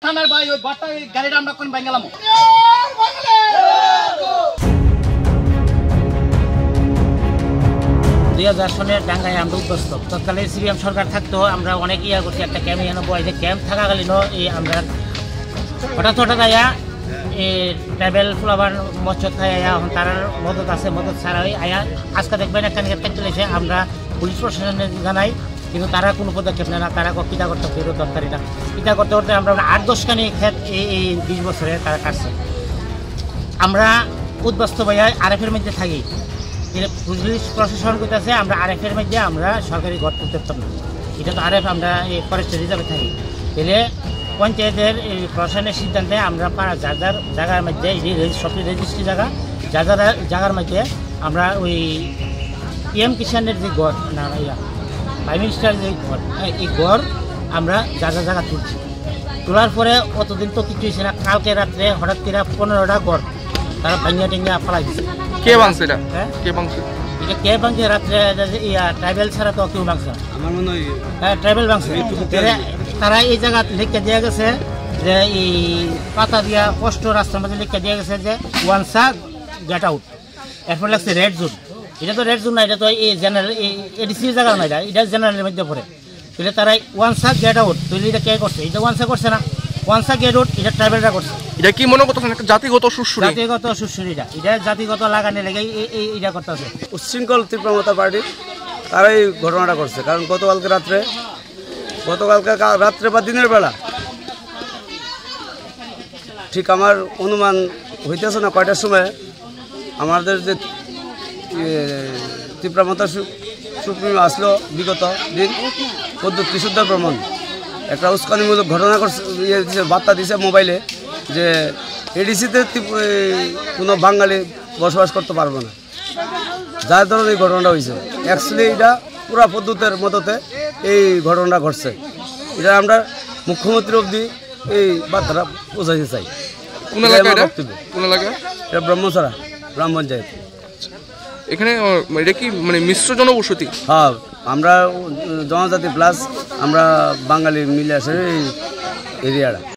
থানার ভাই ওই বাটা গাড়িটা আমরা কোন বাঙ্গালাম 2000 সনের ডাঙ্গায় আমরা উদ্বস্ত তৎকালীন সিপিএম সরকার থাকতো আমরা অনেক ইয়া করছি একটা ক্যাম্প এনে বয়সে ক্যাম্প থাকাকালীন এই আমরা হঠাৎ আয়া এই ট্রাইবেল ফ্লাভার মৎস্য খাই আয়া এখন তার মদত আছে মদত ছাড়াই আয়া আজকে দেখবেন একটা চলেছে আমরা পুলিশ প্রশাসনে জানাই কিন্তু তারা কোনো পদক্ষেপ নেয় না তারা কিতা করতে ফেরো দরকারি না কিতা করতে করতে আমরা 8-10খানি ক্ষেত এই 20 বছরে তারা কাটছে আমরা উদ্বস্ত ভাইয়া আরএফের মধ্যে থাকি পুলিশ প্রশাসন করতেছে আমরা আরএফের মধ্যে আমরা সরকারি ঘর তুলতে পারতাম না এটা তো আরএফ আমরা এই ফরেস্টের রিজার্ভে থাকি তাহলে পঞ্চায়েতের এই প্রশাসনের সিদ্ধান্তে আমরা যার যার জায়গার মধ্যে সবটি রেজিস্ট্রি জায়গা যার যার জায়গার মধ্যে আমরা ওই পিএম কিষানের যে ঘর না ইয়া প্রাইম মিনিস্টারের যে ঘর এই ঘর আমরা যার যার জায়গা তুলছি তোলার পরে অতদিন তো কিছু হয়েছে না কালকে রাত্রে হঠাৎ করে 15টা ঘর তারা ভাঙিয়া টেঙ্গিয়া ফালাই দিচ্ছে কে ভাঙছে এটা কে ভাঙছে এটা কে ভাঙছে রাত্রে ইয়া ট্রাইবেল ছাড়া তো কেউ ভাঙছে আমার মনে হয় হ্যাঁ ট্রাইবেল ভাঙছে তারা এই জায়গা লিখে দেওয়া গেছে যে এই পাতা দিয়া কষ্ট রাস্তার মধ্যে লিখে দেওয়া গেছে যে ওয়ানসা গেট আউট এরপর লাগছে রেড জোন এটা তো রেড জোন না এটা তো এই জেনারেল এডিসির জায়গা না এটা জেনারেলের মধ্যে পড়ে তাহলে তারা ওয়ানসা গেট আউট তৈরি এটা কে করছে এটা ওয়ানসা করছে না ওয়ানসা গেট আউট এটা ট্রাইবেলরা করছে এটা কি মনে করতেছেন একটা জাতিগত সুসুরি জাতিগত সুসুরিটা এটা জাতিগত লাগানে লেগে এইটা করতেছে উচ্ছৃঙ্খল তীব্রমতা পার্টি তারাই ঘটনাটা করছে কারণ গতকালকে রাত্রে বা দিনের বেলা ঠিক আমার অনুমান হইতেছে না কয়টার সময় আমাদের যে তীব্রমতা সুপ্রিম আসলো বিগত দিন পদ্ধতি বিশুদ্ধ ভ্রমণ একটা উস্কানিমূলক ঘটনা করছে বার্তা দিছে মোবাইলে যে এডিসিতে কোনো বাঙালি বসবাস করতে পারবো না যার ধরনের এই ঘটনাটা হয়েছে অ্যাকচুয়ালি এটা পুরা পদ্ধতির মততে এই ঘটনাটা ঘটছে এটা আমরা মুখ্যমন্ত্রী অবধি এই বার্তাটা পৌঁছাইতে চাই এটা ব্রহ্মছড়া গ্রাম পঞ্চায়েত এখানে এটা কি মানে মিশ্র জনবসতি হ্যাঁ আমরা জনজাতি প্লাস আমরা বাঙালি মিলে আসে এই এরিয়াটা